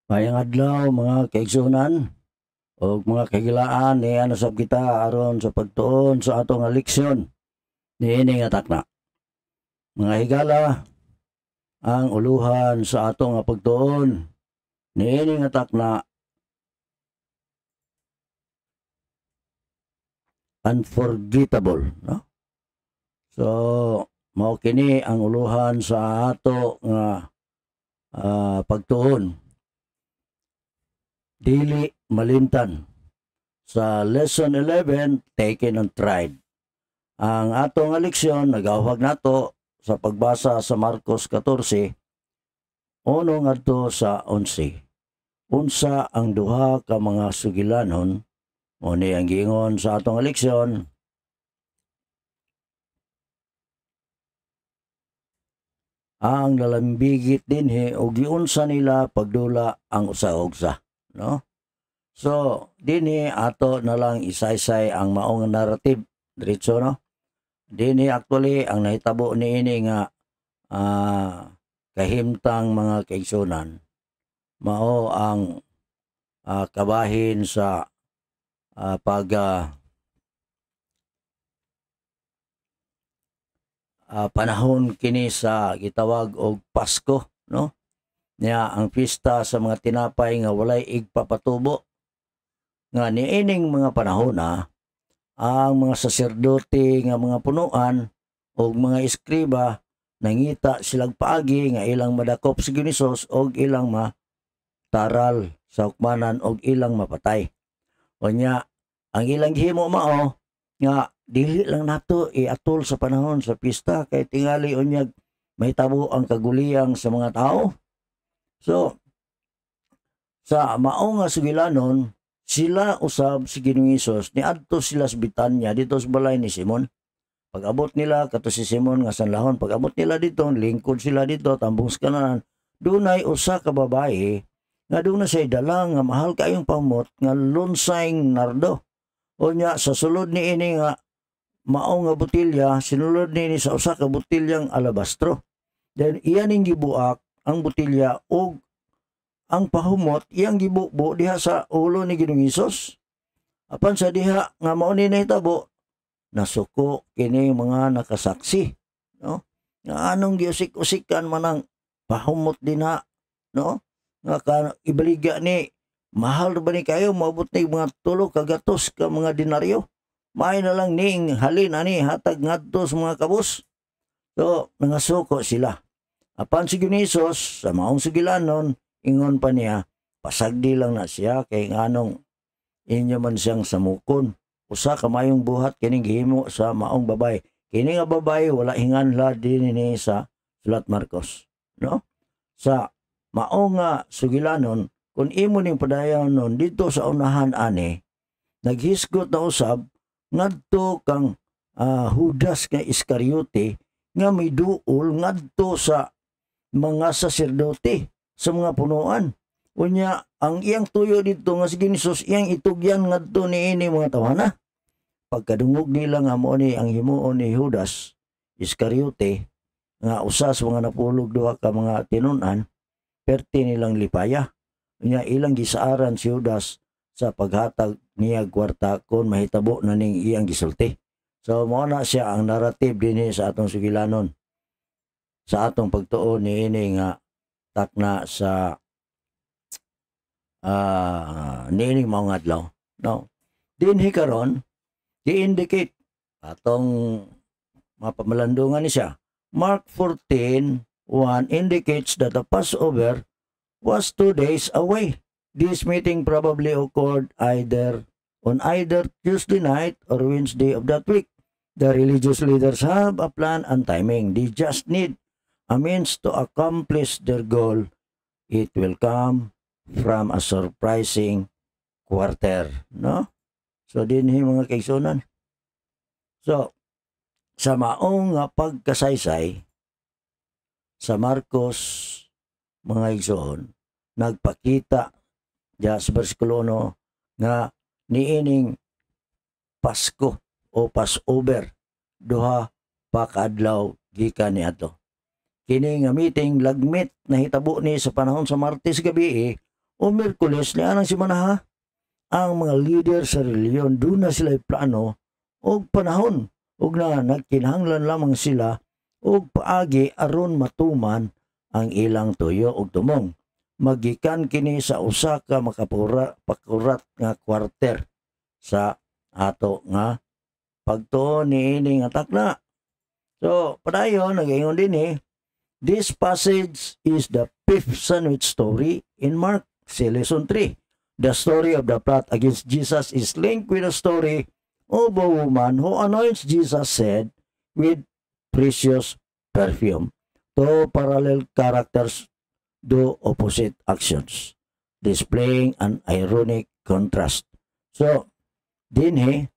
Mayang adlaw mga kaigsunan o mga kagilaan ni ano sab kita aron sa pagtuon sa atong nga leksyon niini nga takna. Mga higala, ang uluhan sa atong nga pagtuon niini nga takna unforgettable, no? So mao kini ang uluhan sa ato nga pagtuon dili malimtan sa lesson 11 taken on tried. Ang atong leksyon nagawag nato sa pagbasa sa Marcos 14, uno ngadto sa 11. Unsa ang duha ka mga sugilanon o ni ang giingon sa atong leksyon. Ang lalambigit dinhi og giunsa nila pagdula ang usa-usa, no? So dinhi ato na lang isaysay ang maong narrative diretso, no? Dinhi actually ang nahitabo niini nga kahimtang mga kaigsunan mao ang kabahin sa panahon kini sa gitawag og Pasko, no? Nya ang pista sa mga tinapay nga walay igpapatubo nga niining mga panahon ang mga saserdote nga mga punuan o mga eskriba nangita silang paagi nga ilang madakop si Ginisos o ilang mataral sa hukmanan o ilang mapatay. O nya, ang ilang gihimo mao nga dili lang nato iatol sa panahon sa pista kay tingali unyag mahitabo ang kaguliyang sa mga tao. So, sa mao nga sugilanon, sila usab si Ginoong Hesus niadto sila sa Betania dito sa balay ni Simon. Pag-abot nila kato si Simon nga sanlahon, pag-abot nila dito lingkod sila dito tambong sa kananan. Dunay usa ka babae nga doon na siya dala nga mahal kayong pamot nga lunsayng nardo. O nya sa sulod ni ini nga mao nga botilya sinulod ni sa usa ka botilyang alabastro. Then iyan ning gibuak ang botilya og ang pahumot iyang gibubo diha sa ulo ni Ginoong Hesus. Apan sa diha nga mao ni nahitabo nasuko kini mga nakasaksi, no? Nga anong giusik-usikan man ang pahumot dinha, no? Nga ibaliga ni mahal ba ni kayo maabot ni mga 3 ka gatos ka mga denaryo. May na lang ning halin ani hatag ngadto sa mga kabus. So nangasuko sila. Apan si Ginoong Hesus sa maong sugilanon ingon pa niya, pasagdi lang na siya kay nganong inyo man siyang samukon. Usa ka mayong buhat kining gihimo sa maong babay. Kini nga babay wala hinganla dinhi sa sulat Marcos, no? Sa maong nga sugilanon kun imo ning padayon nun dito sa unahan ani naghisgot na usab ngadto kang Judas nga Iscariote nga may duol ngadto sa mga saserdote sa mga punuan. Unya, ang iyang tuyo dito nga si Ginisos, iyang itugyan ngadto niini mga tawana. Pagkadungog nila nga mo ni ang himuon ni Judas Iscariote nga usa sa mga napulog duha ka mga tinunan, perti nilang lipaya. Unya, ilang gisaaran si Judas sa paghatag niya kwarta kon mahitabo na ning iyang gisulti. So, mao na siya ang narrative dinhi sa atong sugilanon. Sa atong pagtuon niini nga takna sa nining mga adlaw, no? Dinhi karon gi-indicate atong mapamalandungan ni siya. Mark 14:1 indicates that the Passover was 2 days away. This meeting probably occurred on either Tuesday night or Wednesday of that week. The religious leaders have a plan and timing. They just need a means to accomplish their goal. It will come from a surprising quarter, no? So dinhi mga kaigsunan. So sa maong pagkasaysay sa Marcos mga igsoon nagpakita diya sa bersikulo 1 nga niining Pasko o Passover duha pa kaadlaw gikan niadto. Kini nga meeting lagmit na hitabo ni sa panahon sa Martes gabi o Miyerkules ni anang simana ha. Ang mga leader sa reliyon doon na sila plano og panahon ug na nagkinahanglan lamang sila og paagi aron matuman ang ilang tuyo ug tumong. Magikan kini sa usa ka pakurat nga kwarter sa ato nga pagtuon niini nga takna. So, padayon nagaingon din this passage is the fifth sandwich story in Mark lesson 3. The story of the plot against Jesus is linked with the story of a woman who anoints Jesus' head with precious perfume. Two parallel characters do opposite actions, displaying an ironic contrast. So, dinhi,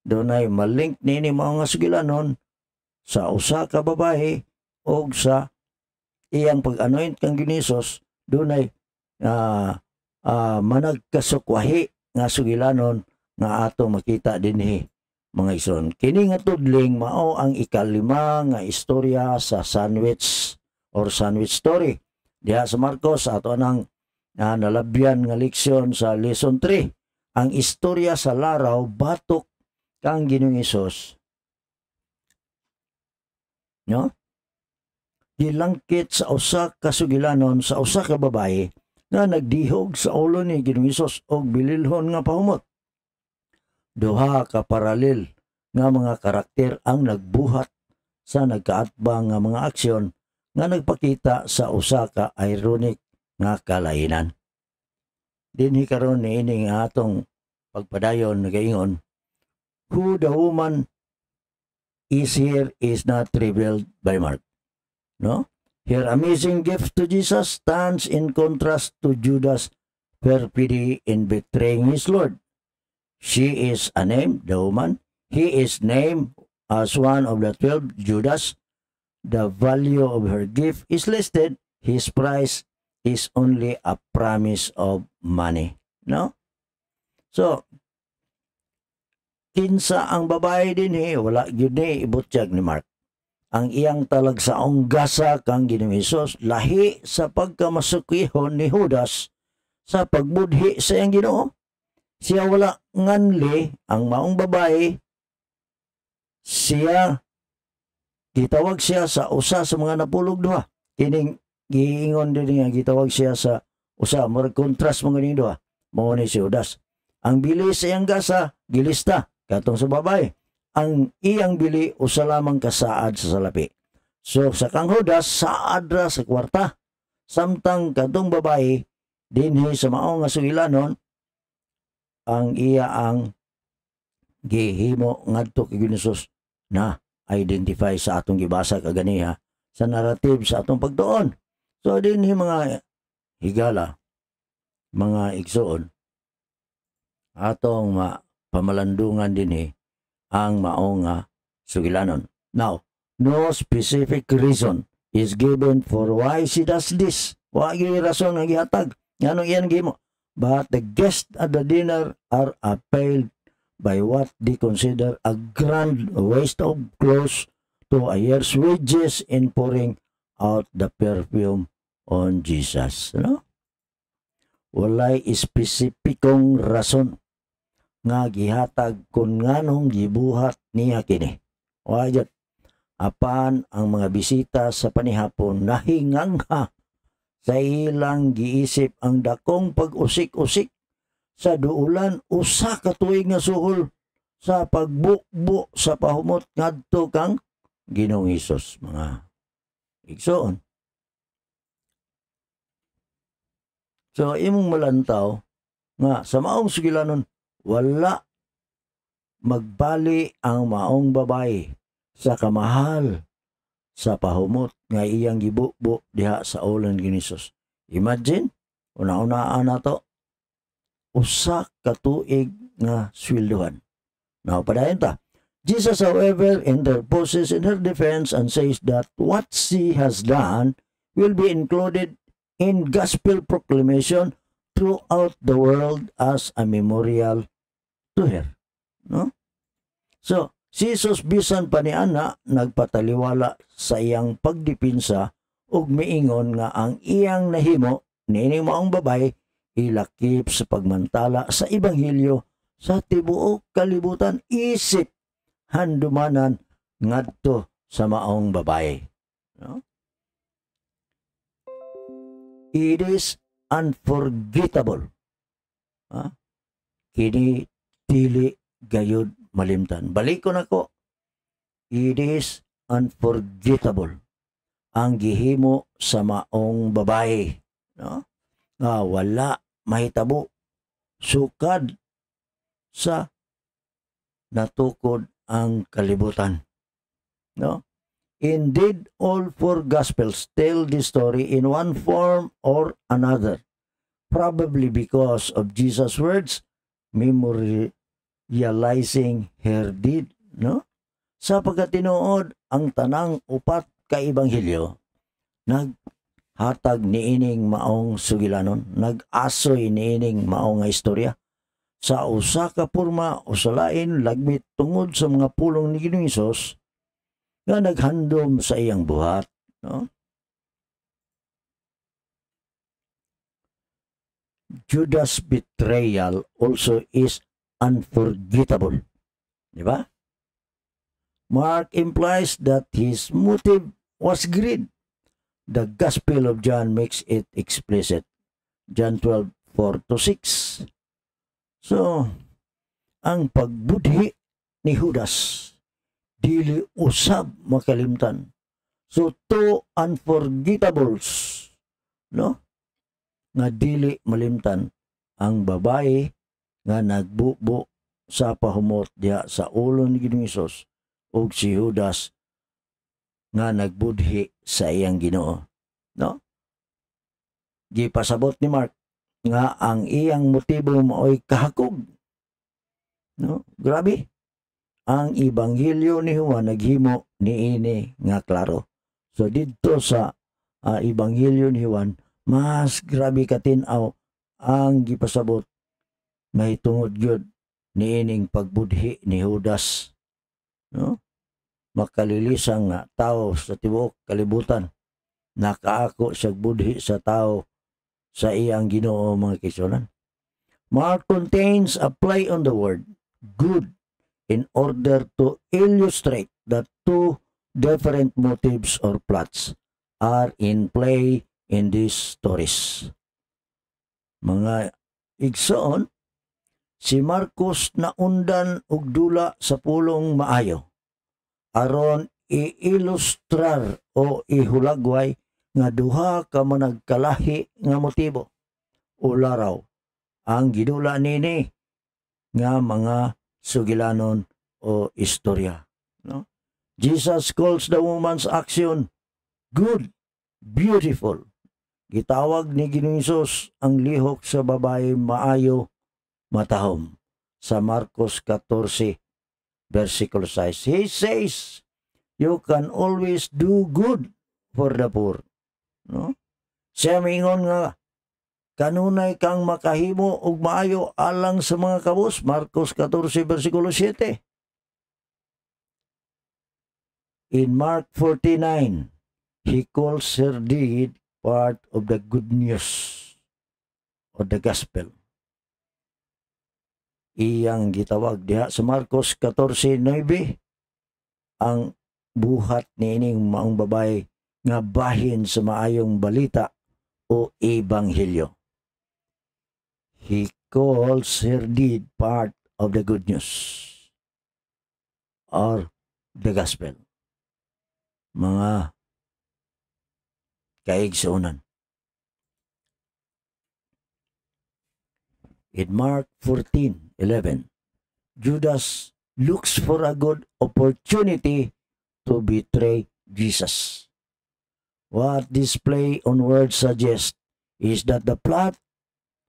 doon ay malink nini mga sugilanon sa usa ka babae o sa iyang pag-anoint kang Ginisos, doon ay managkasukwahi nga sugilanon nga ato makita dinhi mga ison. Kini nga tudling mao ang ikalima nga istorya sa sandwich or sandwich story. Diha sa Marcos, ato nang nalabyan nga leksyon sa lesson 3. Ang istorya sa laraw, batok kang Ginoong Hesus. No? Gilangkit sa usa ka sugilanon sa usa ka babae nga nagdihog sa ulo ni Ginoong Hesus og bililhon nga pahumot. Duha ka paralel nga mga karakter ang nagbuhat sa nagkaatbang nga mga aksyon nga nagpakita sa usa ka ironic nga kalainan. Dinhi karon niini nga atong pagpadayon nagaingon, who the woman is here is not revealed by Mark. No? Her amazing gift to Jesus stands in contrast to Judas' perfidy in betraying his Lord. She is unnamed, the woman. He is named as one of the 12, Judas. The value of her gift is listed. His price is only a promise of money. No? So, kinsa ang babae din wala gyud ni ibutyag ni Mark. Ang iyang talagsaong gasa kang Ginoong Hesus lahi sa pagkamasukihon ni Judas sa pagbudhi sa iyang Ginoo. Siya wala nganli ang maong babae. Gitawag siya sa usa sa mga napulog duha. Kining giingon din nga gitawag siya sa usa murag kontrast mga ni duha. Mao ni si Judas. Ang bili sa iyang gasa gilista katong sa babae. Ang iyang bili usa lamang kasaad sa salapi. So sa kang Judas saad ra sa kwarta. Samtang katong babae dinhi sa maong nga sugilanon ang iya ang gihimo ngadto kay Ginoos na identify sa atong gibasa kaganiha sa narrative sa atong pagtuon. So dinhi mga higala, mga igsoon, atong pamalandungan dinhi ang maong sugilanon. Now, no specific reason is given for why she does this. Wa gyud rason nga gihatag. Nganong iyan gihimo? But the guests at the dinner are appalled by what they consider a grand waste of clothes to a year's wages in pouring out the perfume on Jesus. No? Walay espesipikong rason nga gihatag kung nganong gibuhat niya kini. Wajat, apan ang mga bisita sa panihapon nahingangha sa ilang giisip ang dakong pag-usik-usik sa duulan usa ka tuig nga suhol sa pagbukbo sa pahumot ngadto kang Ginoong Hesus, mga igsoon. So imong malantaw nga sa maong sugilanon wala magbali ang maong babae sa kamahal sa pahumot nga iyang gibukbo diha sa ulan ni Hesus. Imagine, una-unaan na to, usa ka tuig nga sweldohan. Now, padayon ta. Jesus, however, interposes in her defense and says that what she has done will be included in gospel proclamation throughout the world as a memorial to her. No? So, si Jesus bisan pa ni ana nagpataliwala sa iyang pagdipinsa ug miingon nga ang iyang nahimo niini maong babae ilakip sa pagmantala sa Ebanghelyo sa tibuok kalibutan isip handumanan ngadto sa maong babae. No? It is unforgettable. Kini dili gayud malimtan. Balikon ako. It is unforgettable ang gihimo sa maong babae. No? Wala mahitabo sukad sa natukod ang kalibutan. No? Indeed, all four Gospels tell this story in one form or another, probably because of Jesus' words, memorializing her deed. No? Sa pagkatinuod, ang tanang upat ka Ebanghelyo, naghatag niining maong sugilanon, nag-asoy niining maong nga istorya. Sa usa ka porma o sa lain lagmit tungod sa mga pulong ni Ginoong Hesus nga naghandom sa iyang buhat. No? Judas' betrayal also is unforgettable. Di ba? Mark implies that his motive was greed. The Gospel of John makes it explicit. John 12:4-6. So, ang pagbudhi ni Judas dili usab makalimtan. So, two unforgettables, no? Nga dili malimtan ang babae nga nagbubo sa pahumot diha sa ulo ni Ginoong Hesus ug si Judas nga nagbudhi sa iyang Ginoo. No? Gipasabot ni Mark nga ang iyang motibo mao'y kahakog. No? Grabe. Ang Ebanghelyo ni Juan naghimo niini nga klaro. So dito sa Ebanghelyo ni Juan, mas grabe katinaw ang gipasabot nga hitungod gyud niining pagbudhi ni Judas. No? Makalilisang nga tao sa tibuok kalibutan, nakaako siya budhi sa tao sa iyang Ginoo mga kaisonan. Mark contains a play on the word good in order to illustrate that two different motives or plots are in play in these stories. Mga igsoon, si Marcos naundan og dula sa pulong maayo aron i-ilustrar o ihulagway nga duha ka managkalahi nga motibo o laraw ang gidula nini nga mga sugilanon o istorya. No? Jesus calls the woman's action good, beautiful. Gitawag ni Ginoong Hesus ang lihok sa babae maayo, matahom. Sa Marcos 14, versikulo 6. He says, you can always do good for the poor. No? Siya mingon nga, kanunay kang makahimo og maayo alang sa mga kabus. Marcos 14, versikulo 7. In Mark 49, he calls her deed part of the good news of the gospel. Iyang gitawag diha sa Marcos 14:9 ang buhat niining maong babae nga bahin sa maayong balita o ebanghelyo. He calls her deed part of the good news or the gospel. Mga kaigsuonan. In Mark 14:11, Judas looks for a good opportunity to betray Jesus. What this play on words suggests is that the plot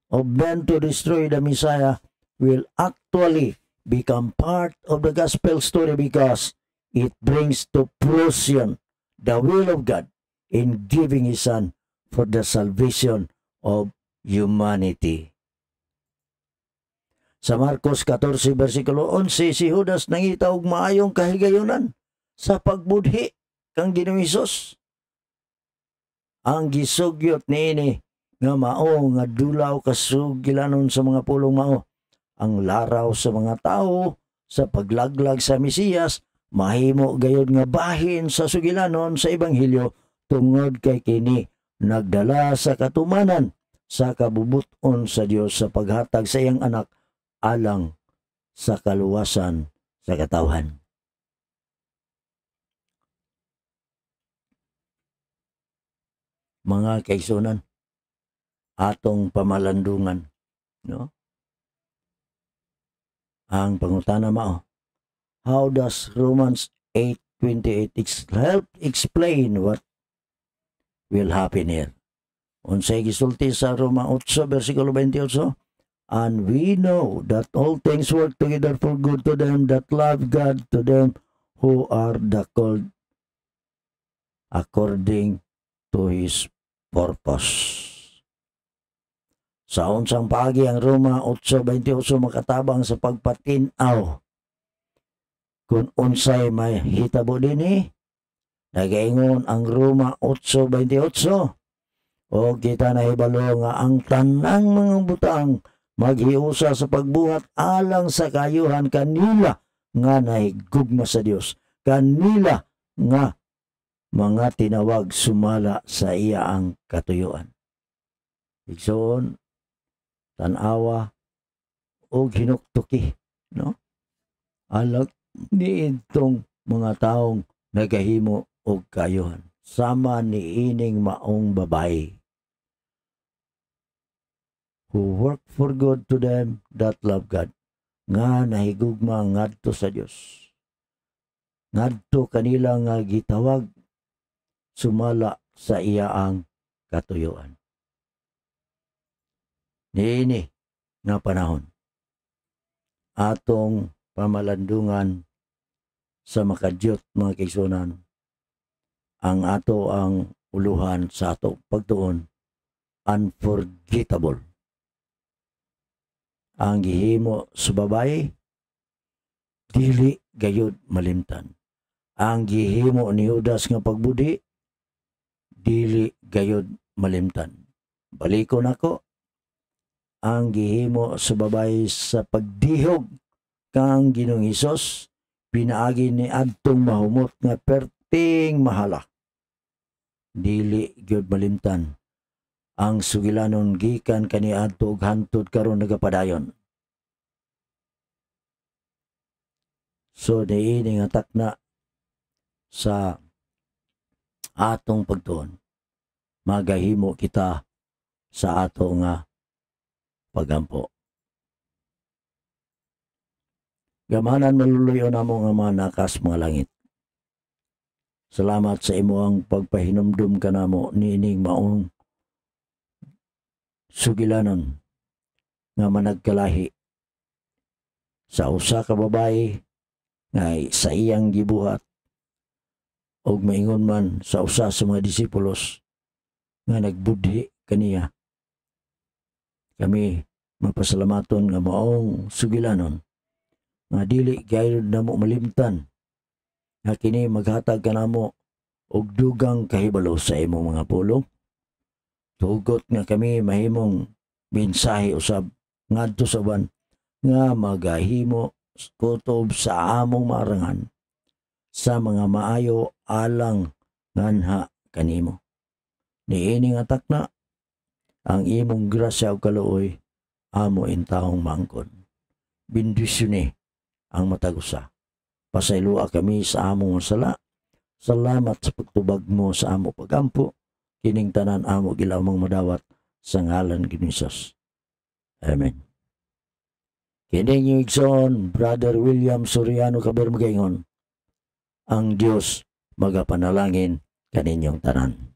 of men to destroy the Messiah will actually become part of the gospel story because it brings to fruition the will of God in giving His Son for the salvation of humanity. Sa Marcos 14, versikulo 11, si Judas nangita og maayong kahigayonan sa pagbudhi kang Ginoong Hesus. Ang gisugyot niini nga mao nga dulaw kasugilanon sa mga pulong mao. Ang laraw sa mga tao sa paglaglag sa Mesiyas mahimo gayud nga bahin sa sugilanon sa ebanghelyo tungod kay kini nagdala sa katumanan sa kabubuton sa Dios sa paghatag sa iyang anak alang sa kaluwasan sa katawhan. Mga kaigsunan, atong pamalandungan, no? Ang pangutana mao, how does Romans 8:28 help explain what will happen here? Unsay gisulti sa Roma 8 versikulo 28, and we know that all things work together for good to them that love God, to them who are the called according to His purpose. Sa unsang paagi ang Roma 8:28 makatabang sa pagpatinaw kung unsay may hitabo dinhi. Nagaingon ang Roma 8:28, o kita nahibalo nga ang tanang mga butang maghiusa sa pagbuhat alang sa kayuhan kanila nga nahigugma sa Dios, kanila nga mga tinawag sumala sa iya ang katuyuan. Igsoon, tanawa o hinuktuki, no? Alag ni itong mga taong nagahimo og kayuhan sama ni ining maong babae who work for good to them that love God, nga nahigugma ngadto sa Dios, ngadto kanila nga gitawag sumala sa iya ang katuyuan. Niini nga panahon atong pamalandungan sa makadyot mga kaigsunan, ang ato ang uluhan sa ato pagtuon unforgettable. Ang gihimo sa babae dili gayud malimtan. Ang gihimo ni Judas nga pagbudi dili gayud malimtan. Balikon ako, ang gihimo sa babae sa pagdihog kang Ginoong Hesus pinaagi ni adtong mahumot nga perting mahala. Dili gyud malimtan. Ang sugilanon gikan kaniadto ug hantud karon nagapadayon. So diini nga takna sa atong pagtuon, magahimo kita sa ato nga pagampo. Gamanan maluluyo namo nga mga nakas mga langit. Salamat sa imo ang pagpahinumdum kanamo niining maong sugilanon nga managkalahi sa usa ka babae nga sa iyang gibuhat og maingon man sa usa sa mga disipulos nga nagbudhi kaniya. Kami mapasalamaton nga maong sugilanon nga dili gayud namo malimtan nga kini maghatag kanamo og dugang kahibalo sa imong mga pulong. Tugot nga kami mahimong mensahe usab ngadto sa ban nga magahimo kutob sa among maarangan sa mga maayo alang nganha kanimo. Niini nga takna ang imong grasya ug kaluoy amo intawong mangkon. Bendisyon ang matagusa. Pasaylua kami sa among sala. Salamat sa pagtubag mo sa amo pagampo. Kining tanan amo gilamang madawat sa ngalan ni Jesus. Amen. Kining yung igsoon, Brother William Soriano Kaber magaingon, ang Dios magapanalangin kaninyong tanan.